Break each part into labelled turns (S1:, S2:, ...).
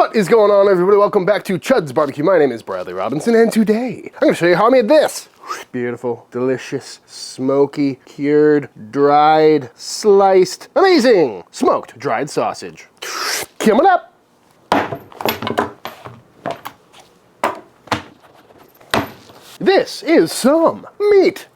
S1: What is going on, everybody? Welcome back to Chuds BBQ. My name is Bradley Robinson, and today I'm going to show you how I made this. Beautiful, delicious, smoky, cured, dried, sliced, amazing, smoked, dried sausage. Coming up. This is some meat.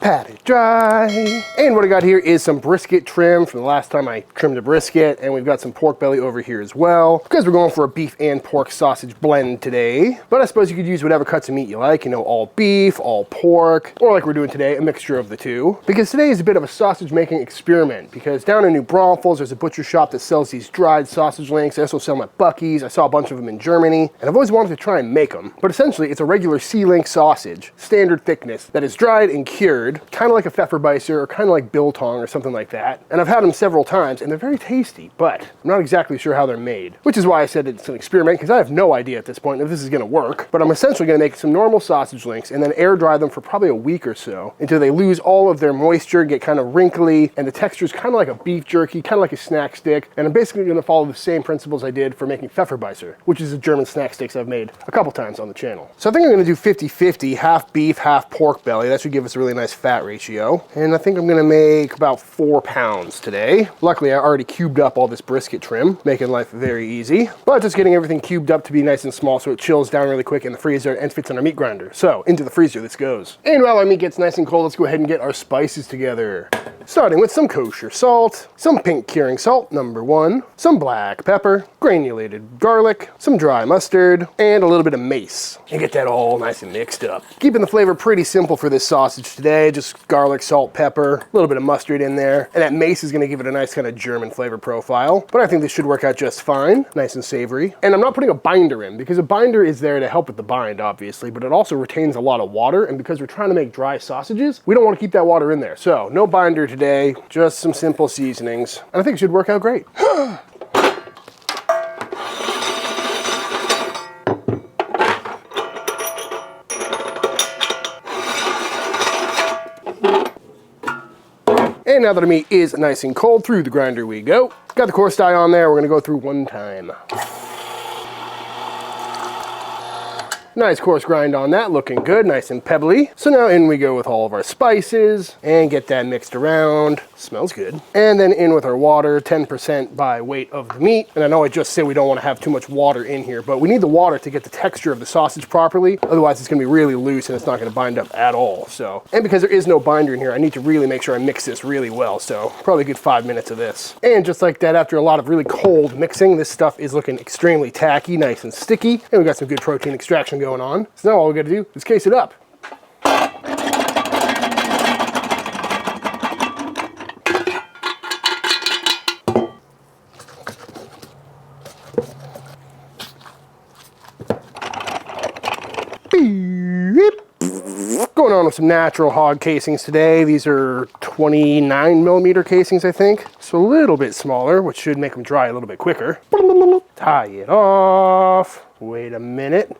S1: Pat it dry. And what I got here is some brisket trim from the last time I trimmed a brisket, and we've got some pork belly over here as well, because we're going for a beef and pork sausage blend today. But I suppose you could use whatever cuts of meat you like, you know, all beef, all pork, or like we're doing today, a mixture of the two. Because today is a bit of a sausage making experiment, because down in New Braunfels, there's a butcher shop that sells these dried sausage links. I also sell them at Buc-ee's. I saw a bunch of them in Germany, and I've always wanted to try and make them. But essentially, it's a regular C-link sausage, standard thickness, that is dried and cured, kind of like a Pfefferbeißer or kind of like biltong or something like that. And I've had them several times, and they're very tasty, but I'm not exactly sure how they're made, which is why I said it's an experiment, because I have no idea at this point if this is going to work. But I'm essentially going to make some normal sausage links and then air dry them for probably a week or so until they lose all of their moisture, get kind of wrinkly, and the texture is kind of like a beef jerky, kind of like a snack stick. And I'm basically going to follow the same principles I did for making Pfefferbeißer, which is a German snack sticks I've made a couple times on the channel. So I think I'm going to do 50-50, half beef, half pork belly. That should give us a really nice fat ratio. And I think I'm going to make about 4 pounds today. Luckily, I already cubed up all this brisket trim, making life very easy. But just getting everything cubed up to be nice and small so it chills down really quick in the freezer and fits on our meat grinder. So into the freezer this goes. And while our meat gets nice and cold, let's go ahead and get our spices together. Starting with some kosher salt, some pink curing salt, #1, some black pepper, granulated garlic, some dry mustard, and a little bit of mace. And get that all nice and mixed up. Keeping the flavor pretty simple for this sausage today, just garlic, salt, pepper, a little bit of mustard in there. And that mace is gonna give it a nice kind of German flavor profile. But I think this should work out just fine, nice and savory. And I'm not putting a binder in, because a binder is there to help with the bind, obviously, but it also retains a lot of water. And because we're trying to make dry sausages, we don't want to keep that water in there. So no binder today, just some simple seasonings. And I think it should work out great. And now that our meat is nice and cold, through the grinder we go. Got the coarse die on there, we're gonna go through one time. Nice coarse grind on that, looking good, nice and pebbly. So now in we go with all of our spices and get that mixed around. Smells good. And then in with our water, 10% by weight of the meat. And I know I just said we don't want to have too much water in here, but we need the water to get the texture of the sausage properly. Otherwise it's gonna be really loose and it's not gonna bind up at all. So, and because there is no binder in here, I need to really make sure I mix this really well. So probably a good 5 minutes of this. And just like that, after a lot of really cold mixing, this stuff is looking extremely tacky, nice and sticky. And we got some good protein extraction going on. So now all we gotta do is case it up. Going on with some natural hog casings today. These are 29mm casings, I think. So a little bit smaller, which should make them dry a little bit quicker. Tie it off. Wait a minute.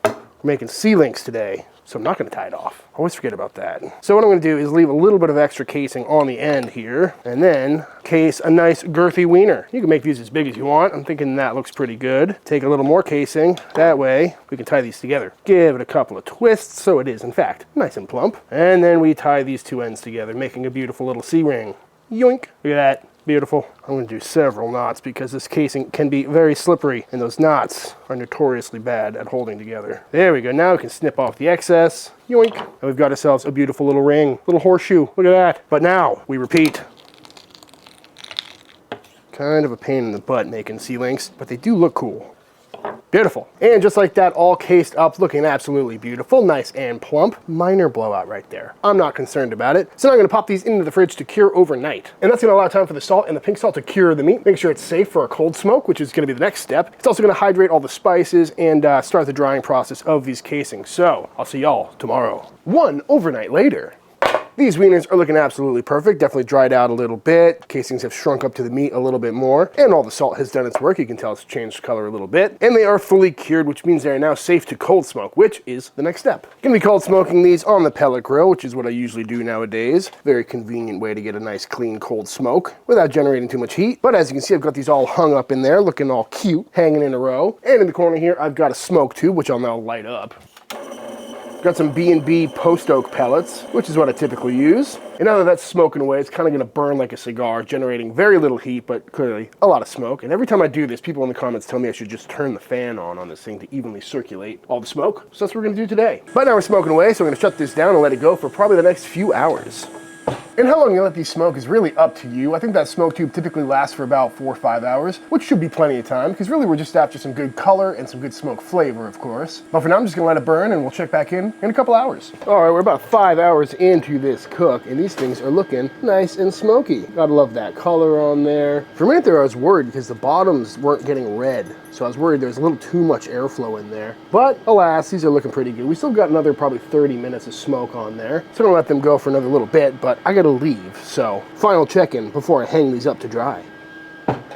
S1: We're making C-links today, so I'm not going to tie it off. I always forget about that. So what I'm going to do is leave a little bit of extra casing on the end here, and then case a nice girthy wiener. You can make these as big as you want. I'm thinking that looks pretty good. Take a little more casing. That way we can tie these together. Give it a couple of twists so it is, in fact, nice and plump. And then we tie these two ends together, making a beautiful little C-ring. Yoink. Look at that. Beautiful. I'm going to do several knots because this casing can be very slippery, and those knots are notoriously bad at holding together. There we go. Now we can snip off the excess. Yoink. And we've got ourselves a beautiful little ring, little horseshoe. Look at that. But now we repeat. Kind of a pain in the butt making C-links, but they do look cool. Beautiful. And just like that, all cased up, looking absolutely beautiful, nice and plump. Minor blowout right there. I'm not concerned about it. So now I'm gonna pop these into the fridge to cure overnight. And that's gonna allow time for the salt and the pink salt to cure the meat, make sure it's safe for a cold smoke, which is gonna be the next step. It's also gonna hydrate all the spices and start the drying process of these casings. So I'll see y'all tomorrow. One overnight later. These wieners are looking absolutely perfect, definitely dried out a little bit. Casings have shrunk up to the meat a little bit more, and all the salt has done its work. You can tell it's changed color a little bit. And they are fully cured, which means they are now safe to cold smoke, which is the next step. Gonna be cold smoking these on the pellet grill, which is what I usually do nowadays. Very convenient way to get a nice clean cold smoke without generating too much heat. But as you can see, I've got these all hung up in there, looking all cute, hanging in a row. And in the corner here, I've got a smoke tube, which I'll now light up. Got some B&B post oak pellets, which is what I typically use. And now that that's smoking away, it's kind of gonna burn like a cigar, generating very little heat, but clearly a lot of smoke. And every time I do this, people in the comments tell me I should just turn the fan on this thing to evenly circulate all the smoke. So that's what we're gonna do today. But now we're smoking away, so I'm gonna shut this down and let it go for probably the next few hours. And how long you let these smoke is really up to you. I think that smoke tube typically lasts for about 4 or 5 hours, which should be plenty of time, because really we're just after some good color and some good smoke flavor, of course. But for now, I'm just gonna let it burn, and we'll check back in a couple hours. All right, we're about 5 hours into this cook, and these things are looking nice and smoky. Gotta love that color on there. For a minute there, I was worried because the bottoms weren't getting red, so I was worried there was a little too much airflow in there. But alas, these are looking pretty good. We still got another probably 30 minutes of smoke on there. So I'm gonna let them go for another little bit, but I gotta leave. So final check-in before I hang these up to dry.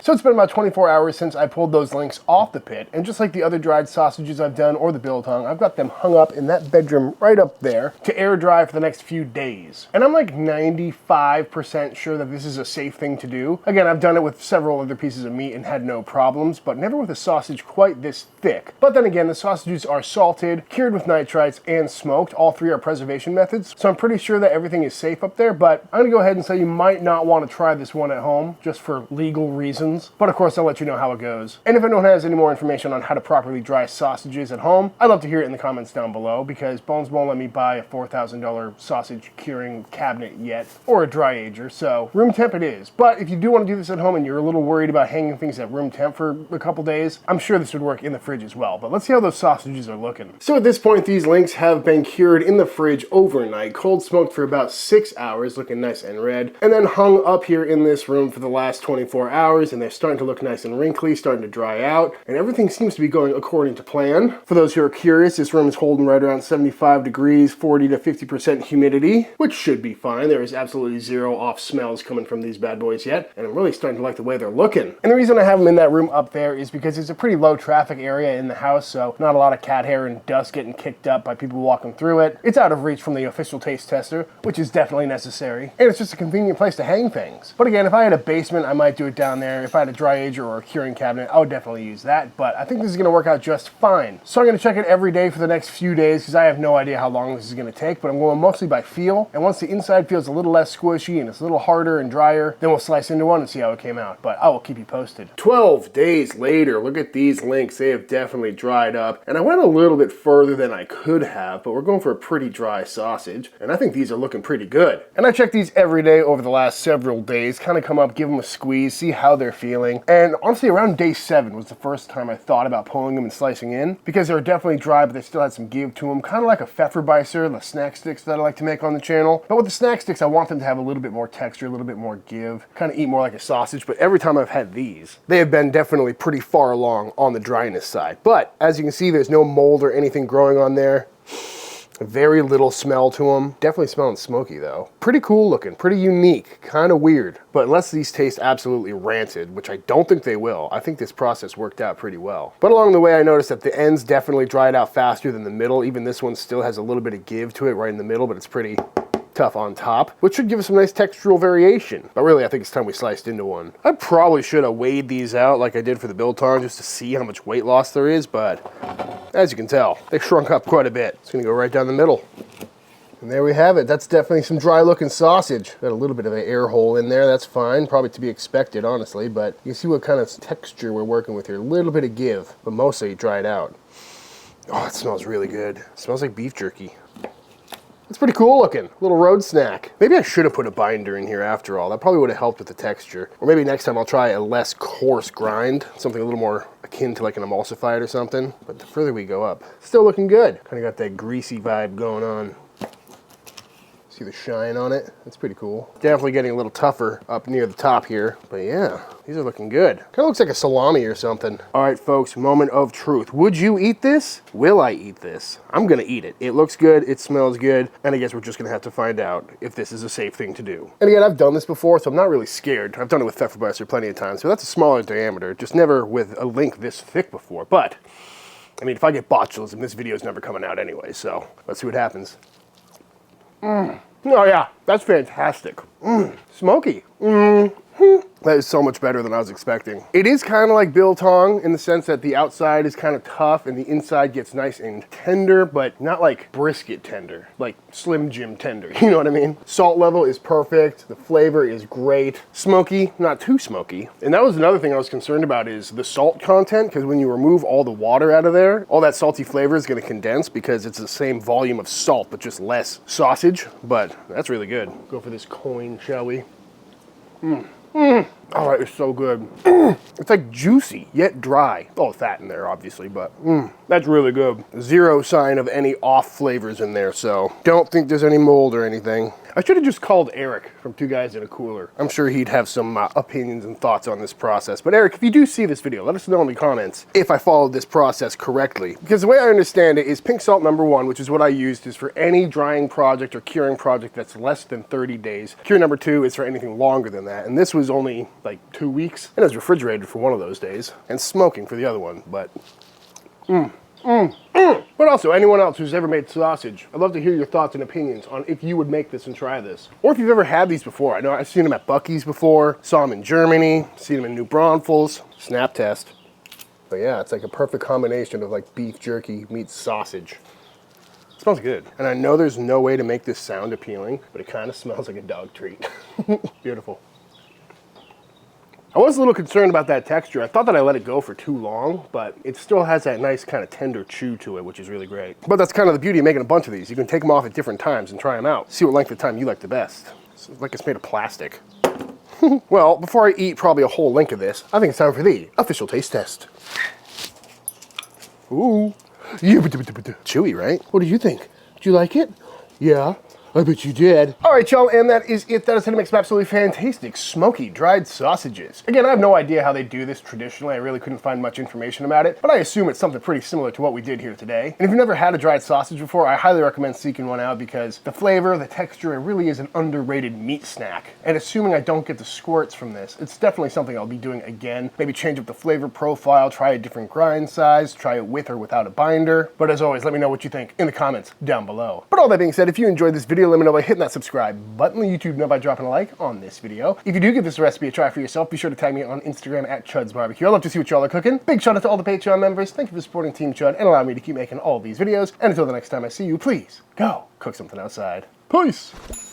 S1: So it's been about 24 hours since I pulled those links off the pit, and just like the other dried sausages I've done or the biltong, I've got them hung up in that bedroom right up there to air dry for the next few days. And I'm like 95% sure that this is a safe thing to do. Again, I've done it with several other pieces of meat and had no problems, but never with a sausage quite this thick. But then again, the sausages are salted, cured with nitrites, and smoked. All three are preservation methods, so I'm pretty sure that everything is safe up there, but I'm gonna go ahead and say you might not want to try this one at home, just for legal reasons. But of course, I'll let you know how it goes. And if anyone has any more information on how to properly dry sausages at home, I'd love to hear it in the comments down below, because Bones won't let me buy a $4,000 sausage curing cabinet yet, or a dry ager, so room temp it is. But if you do want to do this at home and you're a little worried about hanging things at room temp for a couple days, I'm sure this would work in the fridge as well. But let's see how those sausages are looking. So at this point, these links have been cured in the fridge overnight, cold smoked for about 6 hours, looking nice and red, and then hung up here in this room for the last 24 hours, and they're starting to look nice and wrinkly, starting to dry out, and everything seems to be going according to plan. For those who are curious, this room is holding right around 75 degrees, 40 to 50% humidity, which should be fine. There is absolutely zero off smells coming from these bad boys yet, and I'm really starting to like the way they're looking. And the reason I have them in that room up there is because it's a pretty low traffic area in the house, so not a lot of cat hair and dust getting kicked up by people walking through it. It's out of reach from the official taste tester, which is definitely necessary, and it's just a convenient place to hang things. But again, if I had a basement, I might do it down there. If I had a dry ager or a curing cabinet, I would definitely use that, but I think this is gonna work out just fine. So I'm gonna check it every day for the next few days, because I have no idea how long this is gonna take, but I'm going mostly by feel, and once the inside feels a little less squishy and it's a little harder and drier, then we'll slice into one and see how it came out, but I will keep you posted. 12 days later, look at these links. They have definitely dried up, and I went a little bit further than I could have, but we're going for a pretty dry sausage, and I think these are looking pretty good. And I check these every day over the last several days, kind of come up, give them a squeeze, see how they're feeling, and honestly, around day 7 was the first time I thought about pulling them and slicing in, because they were definitely dry, but they still had some give to them, kind of like a Pfefferbeißer, the snack sticks that I like to make on the channel. But with the snack sticks, I want them to have a little bit more texture, a little bit more give, kind of eat more like a sausage. But every time I've had these, they have been definitely pretty far along on the dryness side. But as you can see, there's no mold or anything growing on there. Very little smell to them. Definitely smelling smoky though. Pretty cool looking, pretty unique, kind of weird. But unless these taste absolutely rancid, which I don't think they will, I think this process worked out pretty well. But along the way, I noticed that the ends definitely dried out faster than the middle. Even this one still has a little bit of give to it right in the middle, but it's pretty tough on top, which should give us some nice textural variation. But really, I think it's time we sliced into one. I probably should have weighed these out like I did for the biltong just to see how much weight loss there is, but as you can tell, they shrunk up quite a bit. It's gonna go right down the middle. And there we have it. That's definitely some dry looking sausage. Got a little bit of an air hole in there. That's fine. Probably to be expected, honestly, but you can see what kind of texture we're working with here. A little bit of give, but mostly dried out. Oh, it smells really good. It smells like beef jerky. It's pretty cool looking. Little road snack. Maybe I should have put a binder in here after all. That probably would have helped with the texture. Or maybe next time I'll try a less coarse grind. Something a little more akin to like an emulsified or something. But the further we go up, still looking good. Kind of got that greasy vibe going on. See the shine on it? That's pretty cool. Definitely getting a little tougher up near the top here. But yeah, these are looking good. Kind of looks like a salami or something. All right, folks, moment of truth. Would you eat this? Will I eat this? I'm gonna eat it. It looks good, it smells good, and I guess we're just gonna have to find out if this is a safe thing to do. And again, I've done this before, so I'm not really scared. I've done it with Pfefferbuster plenty of times, so that's a smaller diameter, just never with a link this thick before. But, I mean, if I get botulism, this video is never coming out anyway, so let's see what happens. Oh yeah, that's fantastic. Smoky. That is so much better than I was expecting. It is kind of like biltong in the sense that the outside is kind of tough and the inside gets nice and tender, but not like brisket tender, like Slim Jim tender, you know what I mean? Salt level is perfect, the flavor is great. Smoky, not too smoky. And that was another thing I was concerned about is the salt content, because when you remove all the water out of there, all that salty flavor is gonna condense because it's the same volume of salt, but just less sausage, but that's really good. Go for this coin, shall we? Oh, it's so good. It's like juicy, yet dry. Oh, fat in there, obviously, but that's really good. Zero sign of any off flavors in there, so don't think there's any mold or anything. I should have just called Eric from Two Guys in a Cooler. I'm sure he'd have some opinions and thoughts on this process. But Eric, if you do see this video, let us know in the comments if I followed this process correctly. Because the way I understand it is pink salt #1, which is what I used, is for any drying project or curing project that's less than 30 days. Cure #2 is for anything longer than that. And this was only like 2 weeks. And it was refrigerated for one of those days. And smoking for the other one, but But also, anyone else who's ever made sausage, I'd love to hear your thoughts and opinions on if you would make this and try this. Or if you've ever had these before. I know I've seen them at Buc-ee's before, saw them in Germany, seen them in New Braunfels. Snap test. But yeah, it's like a perfect combination of like beef jerky meets sausage. It smells good. And I know there's no way to make this sound appealing, but it kind of smells like a dog treat. Beautiful. I was a little concerned about that texture. I thought that I let it go for too long, but it still has that nice kind of tender chew to it, which is really great. But that's kind of the beauty of making a bunch of these. You can take them off at different times and try them out. See what length of time you like the best. It's like it's made of plastic. Well, before I eat probably a whole link of this, I think it's time for the official taste test. Ooh. Chewy, right? What do you think? Did you like it? Yeah. I bet you did. All right, y'all, and that is it. That is how to make some absolutely fantastic smoky dried sausages. Again, I have no idea how they do this traditionally. I really couldn't find much information about it, but I assume it's something pretty similar to what we did here today. And if you've never had a dried sausage before, I highly recommend seeking one out because the flavor, the texture, it really is an underrated meat snack. And assuming I don't get the squirts from this, it's definitely something I'll be doing again. Maybe change up the flavor profile, try a different grind size, try it with or without a binder. But as always, let me know what you think in the comments down below. But all that being said, if you enjoyed this video, let me know by hitting that subscribe button. Let YouTube know by dropping a like on this video. If you do give this recipe a try for yourself, be sure to tag me on Instagram at Chuds BBQ. I'd love to see what y'all are cooking. Big shout out to all the Patreon members. Thank you for supporting Team Chud and allowing me to keep making all these videos. And until the next time I see you, please go cook something outside. Peace.